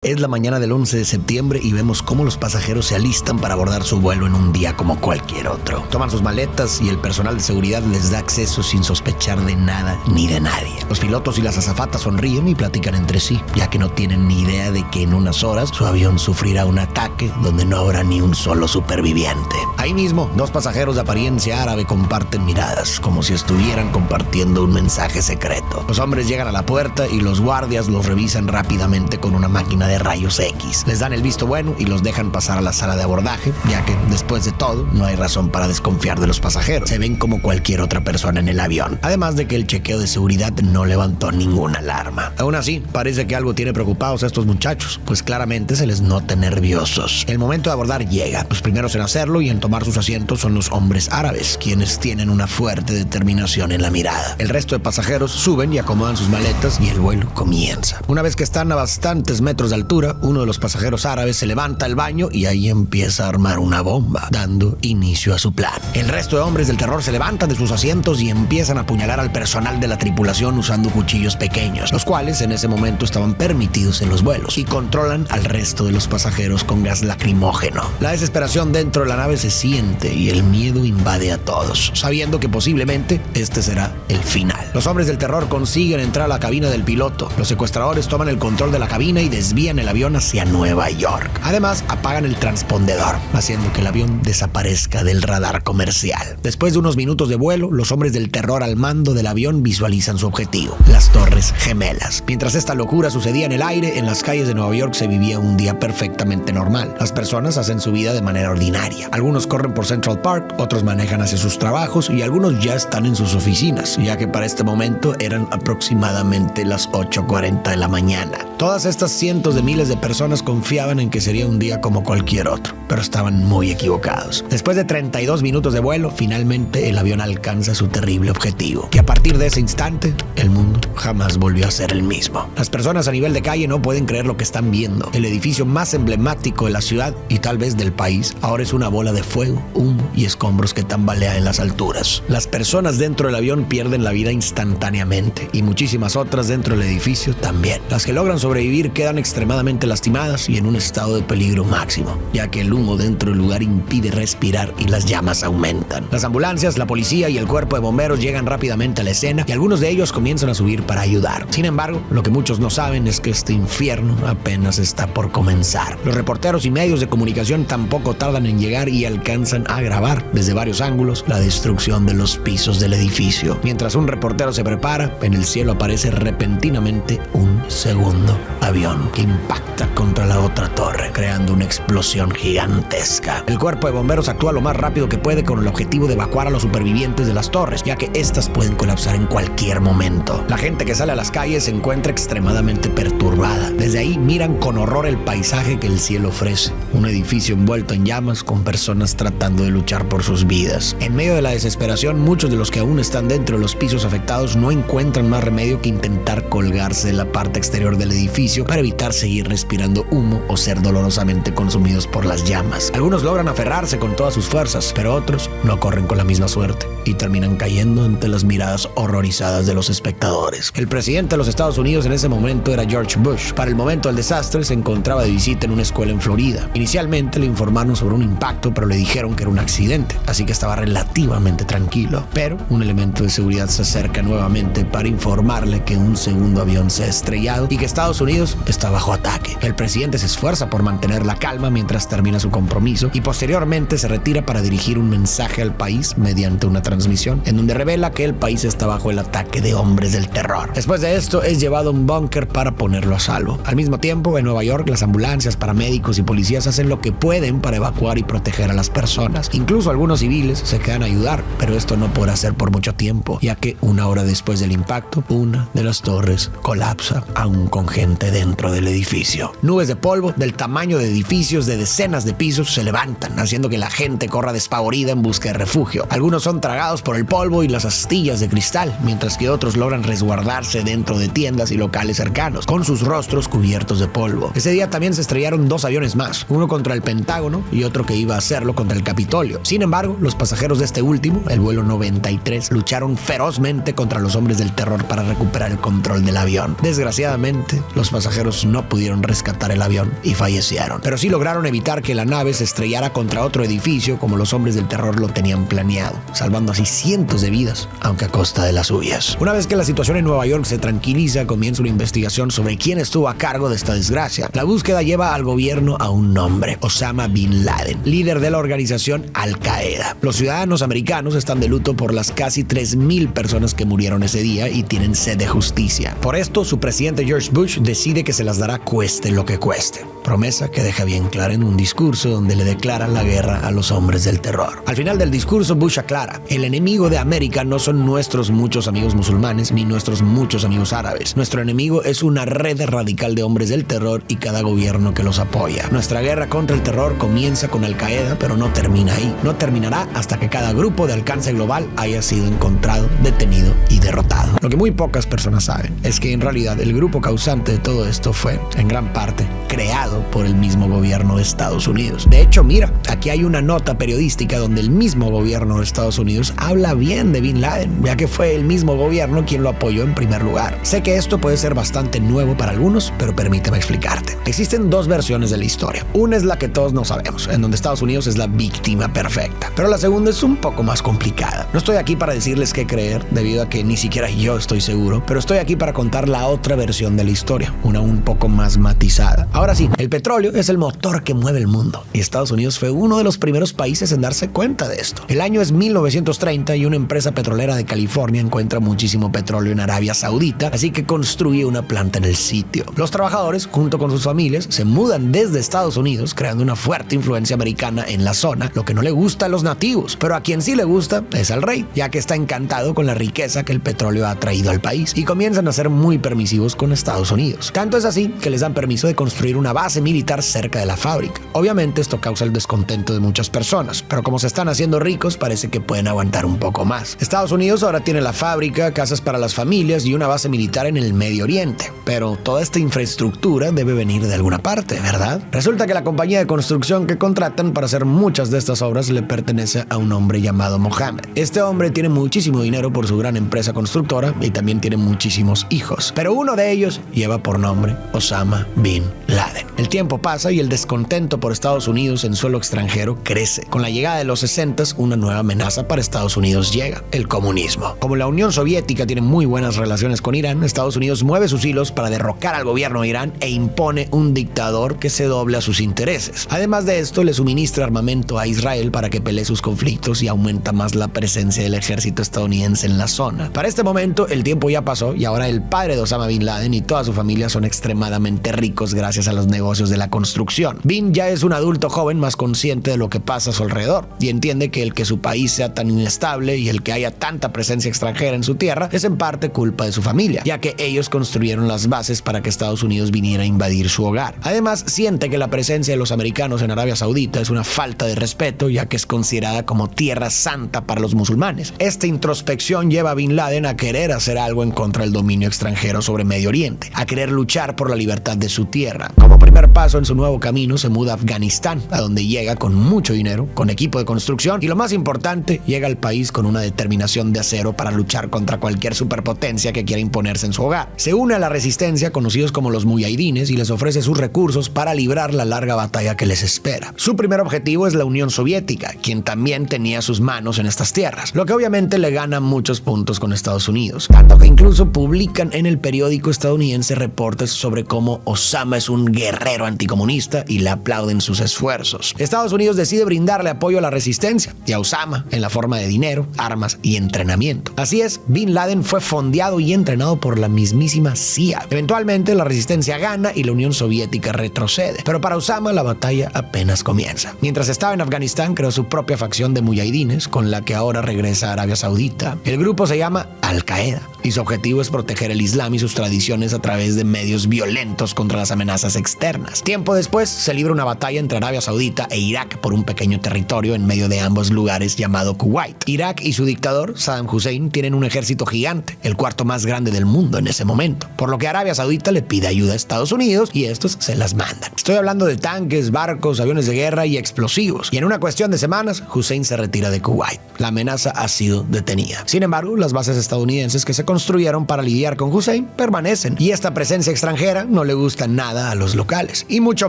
Es la mañana del 11 de septiembre y vemos cómo los pasajeros se alistan para abordar su vuelo en un día como cualquier otro. Toman sus maletas y el personal de seguridad les da acceso sin sospechar de nada ni de nadie. Los pilotos y las azafatas sonríen y platican entre sí, ya que no tienen ni idea de que en unas horas su avión sufrirá un ataque donde no habrá ni un solo superviviente. Ahí mismo, dos pasajeros de apariencia árabe comparten miradas, como si estuvieran compartiendo un mensaje secreto. Los hombres llegan a la puerta y los guardias los revisan rápidamente con una máquina de rayos X. Les dan el visto bueno y los dejan pasar a la sala de abordaje, ya que después de todo no hay razón para desconfiar de los pasajeros. Se ven como cualquier otra persona en el avión, además de que el chequeo de seguridad no levantó ninguna alarma. Aún así, parece que algo tiene preocupados a estos muchachos, pues claramente se les nota nerviosos. El momento de abordar llega. Los primeros en hacerlo y en tomar sus asientos son los hombres árabes, quienes tienen una fuerte determinación en la mirada. El resto de pasajeros suben y acomodan sus maletas y el vuelo comienza. Una vez que están a bastantes metros de altura, uno de los pasajeros árabes se levanta al baño y ahí empieza a armar una bomba, dando inicio a su plan. El resto de hombres del terror se levantan de sus asientos y empiezan a apuñalar al personal de la tripulación usando cuchillos pequeños, los cuales en ese momento estaban permitidos en los vuelos, y controlan al resto de los pasajeros con gas lacrimógeno. La desesperación dentro de la nave se siente y el miedo invade a todos, sabiendo que posiblemente este será el final. Los hombres del terror consiguen entrar a la cabina del piloto. Los secuestradores toman el control de la cabina y desvían el avión hacia Nueva York. Además, apagan el transpondedor, haciendo que el avión desaparezca del radar comercial. Después de unos minutos de vuelo, los hombres del terror al mando del avión visualizan su objetivo, las Torres Gemelas. Mientras esta locura sucedía en el aire, en las calles de Nueva York se vivía un día perfectamente normal. Las personas hacen su vida de manera ordinaria. Algunos corren por Central Park, otros manejan hacia sus trabajos y algunos ya están en sus oficinas, ya que para este momento eran aproximadamente las 8:40 de la mañana. Todas estas cientos de miles de personas confiaban en que sería un día como cualquier otro, pero estaban muy equivocados. Después de 32 minutos de vuelo, finalmente el avión alcanza su terrible objetivo, y a partir de ese instante, el mundo jamás volvió a ser el mismo. Las personas a nivel de calle no pueden creer lo que están viendo. El edificio más emblemático de la ciudad y tal vez del país ahora es una bola de fuego, humo y escombros que tambalea en las alturas. Las personas dentro del avión pierden la vida instantáneamente y muchísimas otras dentro del edificio también. Las que logran sobrevivir quedan extremadamente lastimadas y en un estado de peligro máximo, ya que el humo dentro del lugar impide respirar y las llamas aumentan. Las ambulancias, la policía y el cuerpo de bomberos llegan rápidamente a la escena y algunos de ellos comienzan a subir para ayudar. Sin embargo, lo que muchos no saben es que este infierno apenas está por comenzar. Los reporteros y medios de comunicación tampoco tardan en llegar y alcanzan a grabar desde varios ángulos la destrucción de los pisos del edificio. Mientras un reportero se prepara, en el cielo aparece repentinamente un segundo avión que impacta contra la otra torre, creando una explosión gigantesca. El cuerpo de bomberos actúa lo más rápido que puede con el objetivo de evacuar a los supervivientes de las torres, ya que estas pueden colapsar en cualquier momento. La gente que sale a las calles se encuentra extremadamente perturbada. Desde ahí miran con horror el paisaje que el cielo ofrece, un edificio envuelto en llamas con personas tratando de luchar por sus vidas. En medio de la desesperación, muchos de los que aún están dentro de los pisos afectados no encuentran más remedio que intentar colgarse de la parte exterior del edificio para evitar seguir respirando humo o ser dolorosamente consumidos por las llamas. Algunos logran aferrarse con todas sus fuerzas, pero otros no corren con la misma suerte y terminan cayendo ante las miradas horrorizadas de los espectadores. El presidente de los Estados Unidos en ese momento era George Bush. Para el momento del desastre se encontraba de visita en una escuela en Florida. Inicialmente le informaron sobre un impacto, pero le dijeron que era un accidente, así que estaba relativamente tranquilo. Pero un elemento de seguridad se acerca nuevamente para informarle que un segundo avión se ha estrellado y que Estados Unidos está bajo ataque. El presidente se esfuerza por mantener la calma mientras termina su compromiso y posteriormente se retira para dirigir un mensaje al país mediante una transmisión en donde revela que el país está bajo el ataque de hombres del terror. Después de esto es llevado a un búnker para ponerlo a salvo. Al mismo tiempo, en Nueva York, las ambulancias, paramédicos y policías hacen lo que pueden para evacuar y proteger a las personas. Incluso algunos civiles se quedan a ayudar, pero esto no podrá ser por mucho tiempo, ya que una hora después del impacto, una de las torres colapsa, aún con gente dentro del edificio. Nubes de polvo del tamaño de edificios de decenas de pisos se levantan, haciendo que la gente corra despavorida en busca de refugio. Algunos son tragados por el polvo y las astillas de cristal, mientras que otros logran resguardarse dentro de tiendas y locales cercanos, con sus rostros cubiertos de polvo. Ese día también se estrellaron dos aviones más, uno uno contra el Pentágono y otro que iba a hacerlo contra el Capitolio. Sin embargo, los pasajeros de este último, el vuelo 93, lucharon ferozmente contra los hombres del terror para recuperar el control del avión. Desgraciadamente, los pasajeros no pudieron rescatar el avión y fallecieron, pero sí lograron evitar que la nave se estrellara contra otro edificio como los hombres del terror lo tenían planeado, salvando así cientos de vidas, aunque a costa de las suyas. Una vez que la situación en Nueva York se tranquiliza, comienza una investigación sobre quién estuvo a cargo de esta desgracia. La búsqueda lleva al gobierno a un nombre: Osama Bin Laden, líder de la organización Al-Qaeda. Los ciudadanos americanos están de luto por las casi 3,000 personas que murieron ese día y tienen sed de justicia. Por esto, su presidente George Bush decide que se las dará cueste lo que cueste. Promesa que deja bien clara en un discurso donde le declara la guerra a los hombres del terror. Al final del discurso, Bush aclara: el enemigo de América no son nuestros muchos amigos musulmanes ni nuestros muchos amigos árabes. Nuestro enemigo es una red radical de hombres del terror y cada gobierno que los apoya. Nuestra guerra contra el terror comienza con Al-Qaeda, pero no termina ahí. No terminará hasta que cada grupo de alcance global haya sido encontrado, detenido y derrotado. Lo que muy pocas personas saben es que en realidad el grupo causante de todo esto fue, en gran parte, creado por el mismo gobierno de Estados Unidos. De hecho, mira, aquí hay una nota periodística donde el mismo gobierno de Estados Unidos habla bien de Bin Laden, ya que fue el mismo gobierno quien lo apoyó en primer lugar. Sé que esto puede ser bastante nuevo para algunos, pero permíteme explicarte. Existen dos versiones de la historia. Una es la que todos no sabemos, en donde Estados Unidos es la víctima perfecta. Pero la segunda es un poco más complicada. No estoy aquí para decirles qué creer, debido a que ni siquiera yo estoy seguro, pero estoy aquí para contar la otra versión de la historia, una un poco más matizada. Ahora sí, el petróleo es el motor que mueve el mundo, y Estados Unidos fue uno de los primeros países en darse cuenta de esto. El año es 1930 y una empresa petrolera de California encuentra muchísimo petróleo en Arabia Saudita, así que construye una planta en el sitio. Los trabajadores, junto con sus familias, se mudan desde Estados Unidos, creando una fuerte influencia americana en la zona, lo que no le gusta a los nativos, pero a quien sí le gusta es al rey, ya que está encantado con la riqueza que el petróleo ha traído al país, y comienzan a ser muy permisivos con Estados Unidos. Tanto es así que les dan permiso de construir una base militar cerca de la fábrica. Obviamente esto causa el descontento de muchas personas, pero como se están haciendo ricos, parece que pueden aguantar un poco más. Estados Unidos ahora tiene la fábrica, casas para las familias y una base militar en el Medio Oriente, pero toda esta infraestructura debe venir de alguna parte, ¿verdad? Resulta que la compañía de construcción que contratan para hacer muchas de estas obras le pertenece a un hombre llamado Mohammed. Este hombre tiene muchísimo dinero por su gran empresa constructora y también tiene muchísimos hijos, pero uno de ellos lleva por nombre Osama Bin Laden. El tiempo pasa y el descontento por Estados Unidos en suelo extranjero crece. Con la llegada de los 60s, una nueva amenaza para Estados Unidos llega: el comunismo. Como la Unión Soviética tiene muy buenas relaciones con Irán, Estados Unidos mueve sus hilos para derrocar al gobierno de Irán e impone un dictador que se doble a sus intereses. Además de esto, le suministra armamento a Israel para que pelee sus conflictos y aumenta más la presencia del ejército estadounidense en la zona. Para este momento, el tiempo ya pasó y ahora el padre de Osama Bin Laden y toda su familia son extremadamente ricos gracias a los negocios de la construcción. Bin ya es un adulto joven más consciente de lo que pasa a su alrededor y entiende que el que su país sea tan inestable y el que haya tanta presencia extranjera en su tierra es en parte culpa de su familia, ya que ellos construyeron las bases para que Estados Unidos viniera a invadir su hogar. Además, siente que la presencia de los americanos en Arabia Saudita es una falta de respeto, ya que es considerada como tierra santa para los musulmanes. Esta introspección lleva a Bin Laden a querer hacer algo en contra del dominio extranjero sobre Medio Oriente, a querer luchar por la libertad de su tierra. Como primer paso en su nuevo camino, se muda a Afganistán, a donde llega con mucho dinero, con equipo de construcción y, lo más importante, llega al país con una determinación de acero para luchar contra cualquier superpotencia que quiera imponerse en su hogar. Se une a la resistencia, conocidos como los muyahidines, y les ofrece sus recursos para librar la larga batalla que les espera. Su primer objetivo es la Unión Soviética, quien también tenía sus manos en estas tierras, lo que obviamente le gana muchos puntos con Estados Unidos, tanto que incluso publican en el periódico estadounidense reportes sobre cómo Osama es un guerrero anticomunista y le aplauden sus esfuerzos. Estados Unidos decide brindarle apoyo a la resistencia y a Osama en la forma de dinero, armas y entrenamiento. Así es, Bin Laden fue fondeado y entrenado por la mismísima CIA. Eventualmente la resistencia gana y la Unión Soviética retrocede, pero para Osama la batalla apenas comienza. Mientras estaba en Afganistán, creó su propia facción de muyahidines, con la que ahora regresa a Arabia Saudita. El grupo se llama Al-Qaeda y su objetivo es proteger el Islam y sus tradiciones a través de medios violentos contra las amenazas externas. internas. Tiempo después se libra una batalla entre Arabia Saudita e Irak por un pequeño territorio en medio de ambos lugares llamado Kuwait. Irak y su dictador, Saddam Hussein, tienen un ejército gigante, el cuarto más grande del mundo en ese momento, por lo que Arabia Saudita le pide ayuda a Estados Unidos y estos se las mandan. Estoy hablando de tanques, barcos, aviones de guerra y explosivos. Y en una cuestión de semanas, Hussein se retira de Kuwait. La amenaza ha sido detenida. Sin embargo, las bases estadounidenses que se construyeron para lidiar con Hussein permanecen, y esta presencia extranjera no le gusta nada a los locales, y mucho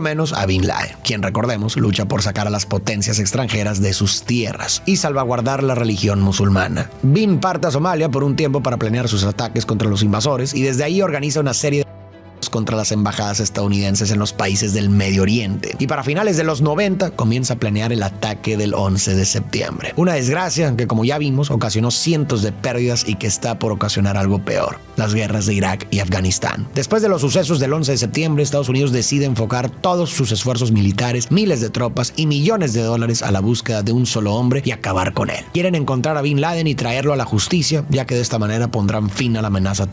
menos a Bin Laden, quien, recordemos, lucha por sacar a las potencias extranjeras de sus tierras y salvaguardar la religión musulmana. Bin parte a Somalia por un tiempo para planear sus ataques contra los invasores, y desde ahí organiza una serie de contra las embajadas estadounidenses en los países del Medio Oriente. Y para finales de los 90 comienza a planear el ataque del 11 de septiembre. Una desgracia que, como ya vimos, ocasionó cientos de pérdidas y que está por ocasionar algo peor: las guerras de Irak y Afganistán. Después de los sucesos del 11 de septiembre, Estados Unidos decide enfocar todos sus esfuerzos militares, miles de tropas y millones de dólares a la búsqueda de un solo hombre y acabar con él. Quieren encontrar a Bin Laden y traerlo a la justicia, ya que de esta manera pondrán fin a la amenaza.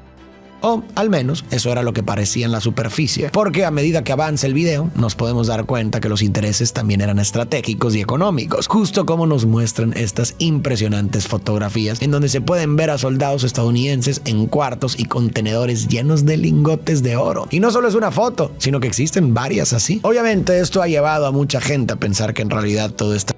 O al menos eso era lo que parecía en la superficie, porque a medida que avanza el video nos podemos dar cuenta que los intereses también eran estratégicos y económicos, justo como nos muestran estas impresionantes fotografías en donde se pueden ver a soldados estadounidenses en cuartos y contenedores llenos de lingotes de oro. Y no solo es una foto, sino que existen varias así. Obviamente esto ha llevado a mucha gente a pensar que en realidad todo está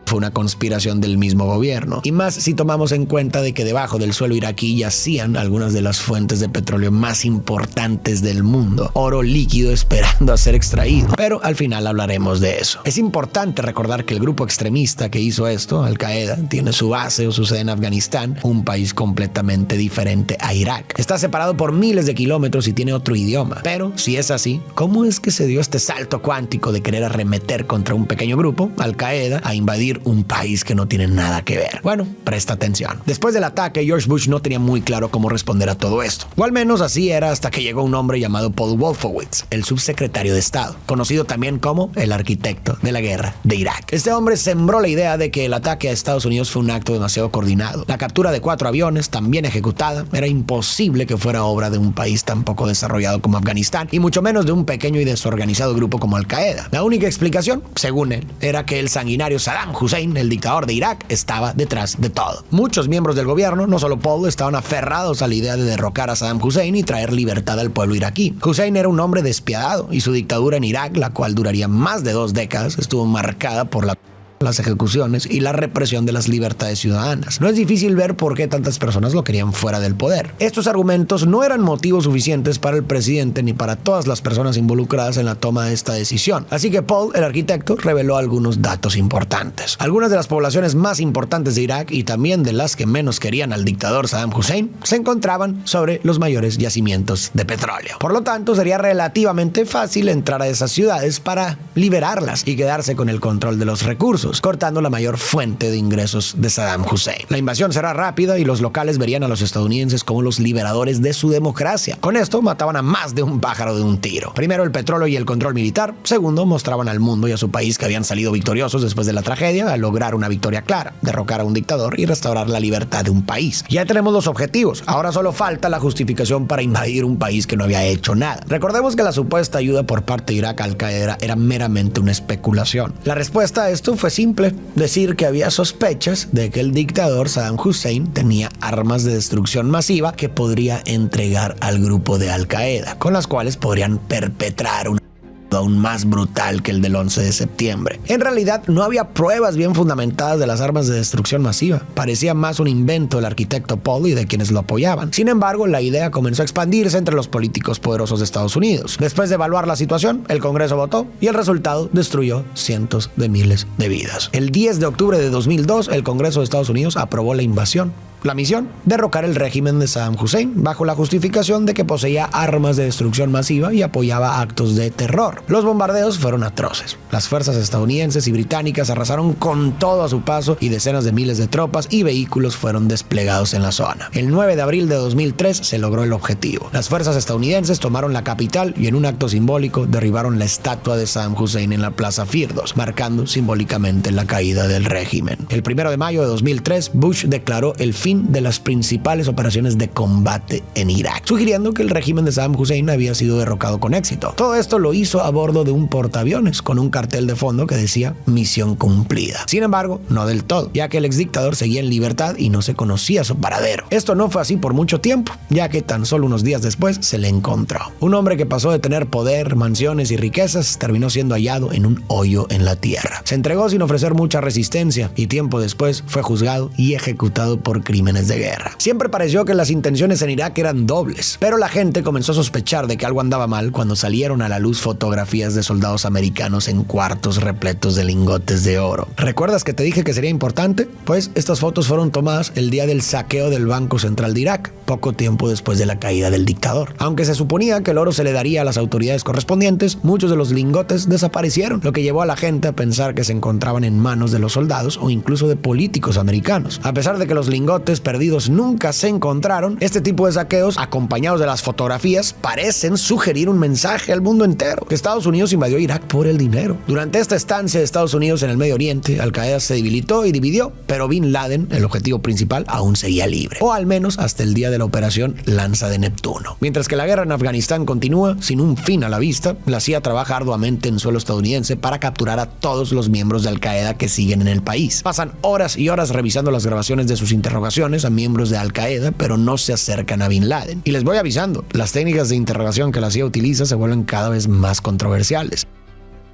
fue una conspiración del mismo gobierno, y más si tomamos en cuenta de que debajo del suelo iraquí yacían algunas de las fuentes de petróleo más importantes del mundo, oro líquido esperando a ser extraído. Pero al final hablaremos de eso. Es importante recordar que el grupo extremista que hizo esto, Al Qaeda, tiene su base o su sede en Afganistán, un país completamente diferente a Irak. Está separado por miles de kilómetros y tiene otro idioma. Pero si es así, ¿cómo es que se dio este salto cuántico de querer arremeter contra un pequeño grupo, Al Qaeda, a invadir un país que no tiene nada que ver? Bueno, presta atención. Después del ataque, George Bush no tenía muy claro cómo responder a todo esto. O al menos así era hasta que llegó un hombre llamado Paul Wolfowitz, el subsecretario de Estado, conocido también como el arquitecto de la guerra de Irak. Este hombre sembró la idea de que el ataque a Estados Unidos fue un acto demasiado coordinado. La captura de 4 aviones, también ejecutada, era imposible que fuera obra de un país tan poco desarrollado como Afganistán, y mucho menos de un pequeño y desorganizado grupo como Al Qaeda. La única explicación, según él, era que el sanguinario Saddam Hussein, el dictador de Irak, estaba detrás de todo. Muchos miembros del gobierno, no solo Paul, estaban aferrados a la idea de derrocar a Saddam Hussein y traer libertad al pueblo iraquí. Hussein era un hombre despiadado y su dictadura en Irak, la cual duraría más de 2 décadas, estuvo marcada por las ejecuciones y la represión de las libertades ciudadanas. No es difícil ver por qué tantas personas lo querían fuera del poder. Estos argumentos no eran motivos suficientes para el presidente ni para todas las personas involucradas en la toma de esta decisión. Así que Paul, el arquitecto, reveló algunos datos importantes. Algunas de las poblaciones más importantes de Irak y también de las que menos querían al dictador Saddam Hussein se encontraban sobre los mayores yacimientos de petróleo. Por lo tanto, sería relativamente fácil entrar a esas ciudades para liberarlas y quedarse con el control de los recursos, cortando la mayor fuente de ingresos de Saddam Hussein. La invasión será rápida y los locales verían a los estadounidenses como los liberadores de su democracia. Con esto mataban a más de un pájaro de un tiro. Primero, el petróleo y el control militar. Segundo, mostraban al mundo y a su país que habían salido victoriosos después de la tragedia al lograr una victoria clara, derrocar a un dictador y restaurar la libertad de un país. Ya tenemos los objetivos. Ahora solo falta la justificación para invadir un país que no había hecho nada. Recordemos que la supuesta ayuda por parte de Irak a Al Qaeda era meramente una especulación. La respuesta a esto fue simple: decir que había sospechas de que el dictador Saddam Hussein tenía armas de destrucción masiva que podría entregar al grupo de Al Qaeda, con las cuales podrían perpetrar un aún más brutal que el del 11 de septiembre. En realidad no había pruebas bien fundamentadas de las armas de destrucción masiva. Parecía más un invento del arquitecto Paul y de quienes lo apoyaban. Sin embargo, la idea comenzó a expandirse entre los políticos poderosos de Estados Unidos. Después de evaluar la situación, el Congreso votó y el resultado destruyó cientos de miles de vidas. El 10 de octubre de 2002, el Congreso de Estados Unidos aprobó la invasión. La misión: derrocar el régimen de Saddam Hussein bajo la justificación de que poseía armas de destrucción masiva y apoyaba actos de terror. Los bombardeos fueron atroces. Las fuerzas estadounidenses y británicas arrasaron con todo a su paso y decenas de miles de tropas y vehículos fueron desplegados en la zona. El 9 de abril de 2003 se logró el objetivo. Las fuerzas estadounidenses tomaron la capital y en un acto simbólico derribaron la estatua de Saddam Hussein en la Plaza Firdos, marcando simbólicamente la caída del régimen. El 1 de mayo de 2003, Bush declaró el fin fin de las principales operaciones de combate en Irak, sugiriendo que el régimen de Saddam Hussein había sido derrocado con éxito. Todo esto lo hizo a bordo de un portaaviones con un cartel de fondo que decía misión cumplida. Sin embargo, no del todo, ya que el exdictador seguía en libertad y no se conocía su paradero. Esto no fue así por mucho tiempo, ya que tan solo unos días después se le encontró. Un hombre que pasó de tener poder, mansiones y riquezas terminó siendo hallado en un hoyo en la tierra. Se entregó sin ofrecer mucha resistencia y tiempo después fue juzgado y ejecutado por crímenes de guerra. Siempre pareció que las intenciones en Irak eran dobles, pero la gente comenzó a sospechar de que algo andaba mal cuando salieron a la luz fotografías de soldados americanos en cuartos repletos de lingotes de oro. ¿Recuerdas que te dije que sería importante? Pues estas fotos fueron tomadas el día del saqueo del Banco Central de Irak, poco tiempo después de la caída del dictador. Aunque se suponía que el oro se le daría a las autoridades correspondientes, muchos de los lingotes desaparecieron, lo que llevó a la gente a pensar que se encontraban en manos de los soldados o incluso de políticos americanos. A pesar de que los lingotes perdidos nunca se encontraron, este tipo de saqueos, acompañados de las fotografías, parecen sugerir un mensaje al mundo entero: que Estados Unidos invadió Irak por el dinero. Durante esta estancia de Estados Unidos en el Medio Oriente, Al Qaeda se debilitó y dividió, pero Bin Laden, el objetivo principal, aún seguía libre, o al menos hasta el día de la operación Lanza de Neptuno. Mientras que la guerra en Afganistán continúa sin un fin a la vista, la CIA trabaja arduamente en suelo estadounidense para capturar a todos los miembros de Al Qaeda que siguen en el país. Pasan horas y horas revisando las grabaciones de sus interrogaciones a miembros de Al Qaeda, pero no se acercan a Bin Laden. Y les voy avisando, las técnicas de interrogación que la CIA utiliza se vuelven cada vez más controversiales,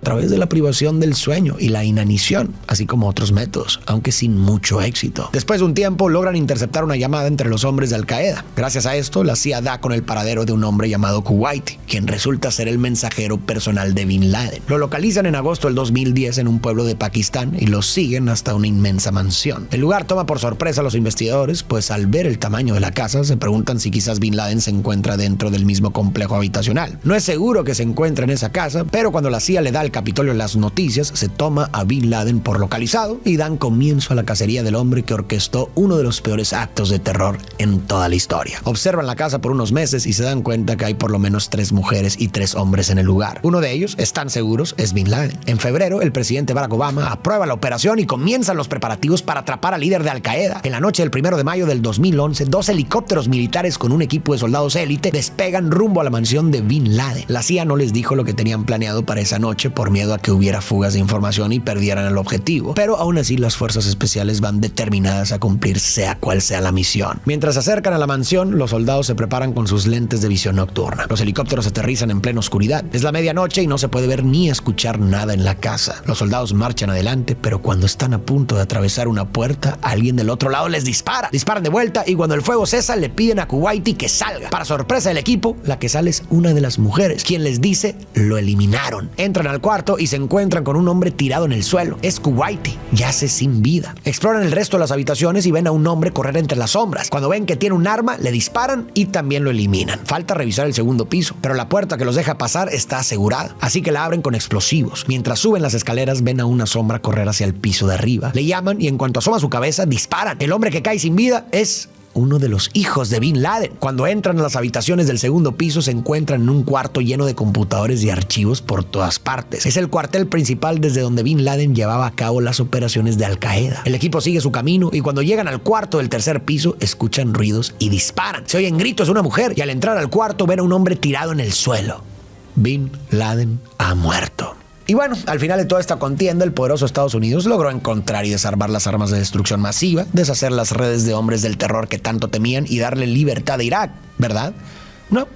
a través de la privación del sueño y la inanición, así como otros métodos, aunque sin mucho éxito. Después de un tiempo, logran interceptar una llamada entre los hombres de Al Qaeda. Gracias a esto, la CIA da con el paradero de un hombre llamado Kuwaiti, quien resulta ser el mensajero personal de Bin Laden. Lo localizan en agosto del 2010 en un pueblo de Pakistán y lo siguen hasta una inmensa mansión. El lugar toma por sorpresa a los investigadores, pues al ver el tamaño de la casa, se preguntan si quizás Bin Laden se encuentra dentro del mismo complejo habitacional. No es seguro que se encuentre en esa casa, pero cuando la CIA le da el Capitolio las noticias, se toma a Bin Laden por localizado y dan comienzo a la cacería del hombre que orquestó uno de los peores actos de terror en toda la historia. Observan la casa por unos meses y se dan cuenta que hay por lo menos 3 mujeres y 3 hombres en el lugar. Uno de ellos, están seguros, es Bin Laden. En febrero, el presidente Barack Obama aprueba la operación y comienzan los preparativos para atrapar al líder de Al Qaeda. En la noche del 1 de mayo del 2011, 2 helicópteros militares con un equipo de soldados élite despegan rumbo a la mansión de Bin Laden. La CIA no les dijo lo que tenían planeado para esa noche por miedo a que hubiera fugas de información y perdieran el objetivo, pero aún así las fuerzas especiales van determinadas a cumplir sea cual sea la misión. Mientras se acercan a la mansión, los soldados se preparan con sus lentes de visión nocturna. Los helicópteros aterrizan en plena oscuridad. Es la medianoche y no se puede ver ni escuchar nada en la casa. Los soldados marchan adelante, pero cuando están a punto de atravesar una puerta, alguien del otro lado les dispara. Disparan de vuelta y cuando el fuego cesa, le piden a Kuwaiti que salga. Para sorpresa del equipo, la que sale es una de las mujeres, quien les dice: lo eliminaron. Entran al cuarto y se encuentran con un hombre tirado en el suelo. Es Kuwaiti, yace sin vida. Exploran el resto de las habitaciones y ven a un hombre correr entre las sombras. Cuando ven que tiene un arma, le disparan y también lo eliminan. Falta revisar el segundo piso, pero la puerta que los deja pasar está asegurada, así que la abren con explosivos. Mientras suben las escaleras, ven a una sombra correr hacia el piso de arriba. Le llaman y en cuanto asoma su cabeza, disparan. El hombre que cae sin vida es uno de los hijos de Bin Laden. Cuando entran a las habitaciones del segundo piso, se encuentran en un cuarto lleno de computadores y archivos por todas partes. Es el cuartel principal desde donde Bin Laden llevaba a cabo las operaciones de Al Qaeda. El equipo sigue su camino y cuando llegan al cuarto del tercer piso, escuchan ruidos y disparan. Se oyen gritos de una mujer y al entrar al cuarto ven a un hombre tirado en el suelo. Bin Laden ha muerto. Y bueno, al final de toda esta contienda, el poderoso Estados Unidos logró encontrar y desarmar las armas de destrucción masiva, deshacer las redes de hombres del terror que tanto temían y darle libertad a Irak, ¿verdad? No.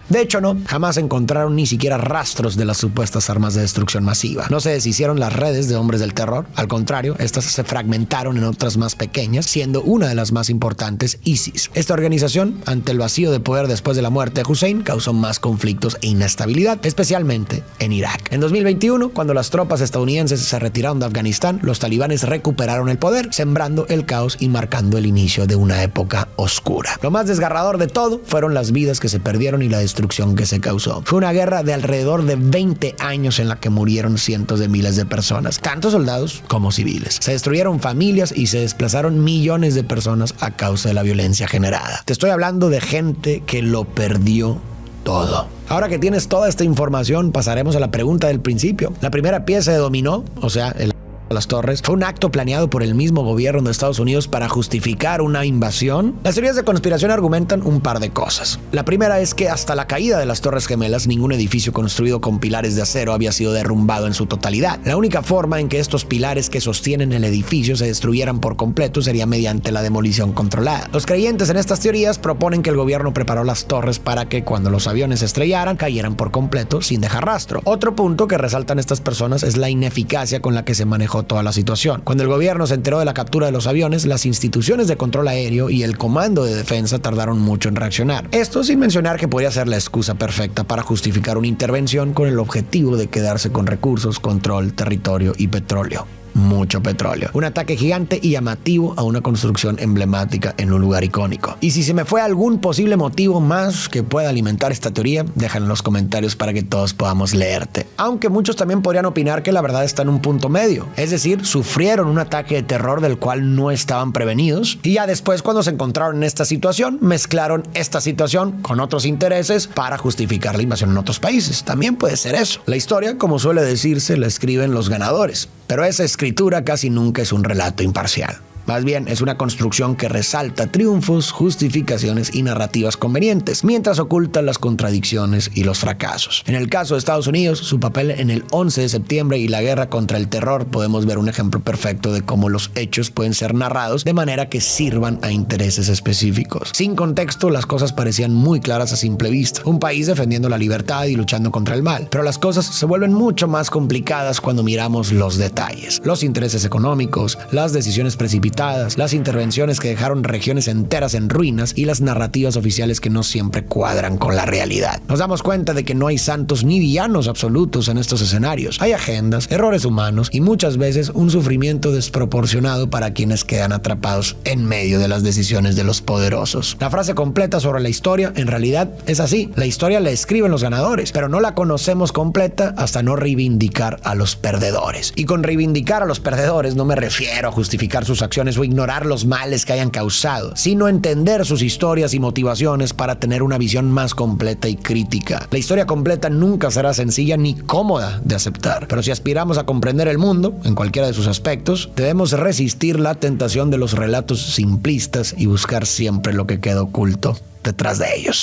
De hecho, no, jamás encontraron ni siquiera rastros de las supuestas armas de destrucción masiva. No se deshicieron las redes de hombres del terror, al contrario, estas se fragmentaron en otras más pequeñas, siendo una de las más importantes ISIS. Esta organización, ante el vacío de poder después de la muerte de Hussein, causó más conflictos e inestabilidad, especialmente en Irak. En 2021, cuando las tropas estadounidenses se retiraron de Afganistán, los talibanes recuperaron el poder, sembrando el caos y marcando el inicio de una época oscura. Lo más desgarrador de todo fueron las vidas que se perdieron y la destrucción que se causó. Fue una guerra de alrededor de 20 años en la que murieron cientos de miles de personas, tanto soldados como civiles. Se destruyeron familias y se desplazaron millones de personas a causa de la violencia generada. Te estoy hablando de gente que lo perdió todo. Ahora que tienes toda esta información, pasaremos a la pregunta del principio. La primera pieza de dominó, o sea, el las torres fue un acto planeado por el mismo gobierno de Estados Unidos para justificar una invasión? Las teorías de conspiración argumentan un par de cosas. La primera es que hasta la caída de las Torres Gemelas, ningún edificio construido con pilares de acero había sido derrumbado en su totalidad. La única forma en que estos pilares que sostienen el edificio se destruyeran por completo sería mediante la demolición controlada. Los creyentes en estas teorías proponen que el gobierno preparó las torres para que cuando los aviones se estrellaran, cayeran por completo sin dejar rastro. Otro punto que resaltan estas personas es la ineficacia con la que se manejó toda la situación. Cuando el gobierno se enteró de la captura de los aviones, las instituciones de control aéreo y el comando de defensa tardaron mucho en reaccionar. Esto sin mencionar que podría ser la excusa perfecta para justificar una intervención con el objetivo de quedarse con recursos, control, territorio y petróleo. Mucho petróleo. Un ataque gigante y llamativo a una construcción emblemática en un lugar icónico. Y si se me fue algún posible motivo más que pueda alimentar esta teoría, déjalo en los comentarios para que todos podamos leerte. Aunque muchos también podrían opinar que la verdad está en un punto medio. Es decir, sufrieron un ataque de terror del cual no estaban prevenidos y ya después, cuando se encontraron en esta situación, mezclaron esta situación con otros intereses para justificar la invasión en otros países. También puede ser eso. La historia, como suele decirse, la escriben los ganadores. Pero esa escritura casi nunca es un relato imparcial. Más bien, es una construcción que resalta triunfos, justificaciones y narrativas convenientes, mientras oculta las contradicciones y los fracasos. En el caso de Estados Unidos, su papel en el 11 de septiembre y la guerra contra el terror, podemos ver un ejemplo perfecto de cómo los hechos pueden ser narrados de manera que sirvan a intereses específicos. Sin contexto, las cosas parecían muy claras a simple vista. Un país defendiendo la libertad y luchando contra el mal. Pero las cosas se vuelven mucho más complicadas cuando miramos los detalles. Los intereses económicos, las decisiones precipitadas, las intervenciones que dejaron regiones enteras en ruinas y las narrativas oficiales que no siempre cuadran con la realidad. Nos damos cuenta de que no hay santos ni villanos absolutos en estos escenarios. Hay agendas, errores humanos y muchas veces un sufrimiento desproporcionado para quienes quedan atrapados en medio de las decisiones de los poderosos. La frase completa sobre la historia en realidad es así. La historia la escriben los ganadores, pero no la conocemos completa hasta no reivindicar a los perdedores. Y con reivindicar a los perdedores no me refiero a justificar sus acciones o ignorar los males que hayan causado, sino entender sus historias y motivaciones para tener una visión más completa y crítica. La historia completa nunca será sencilla ni cómoda de aceptar, pero si aspiramos a comprender el mundo, en cualquiera de sus aspectos, debemos resistir la tentación de los relatos simplistas y buscar siempre lo que queda oculto detrás de ellos.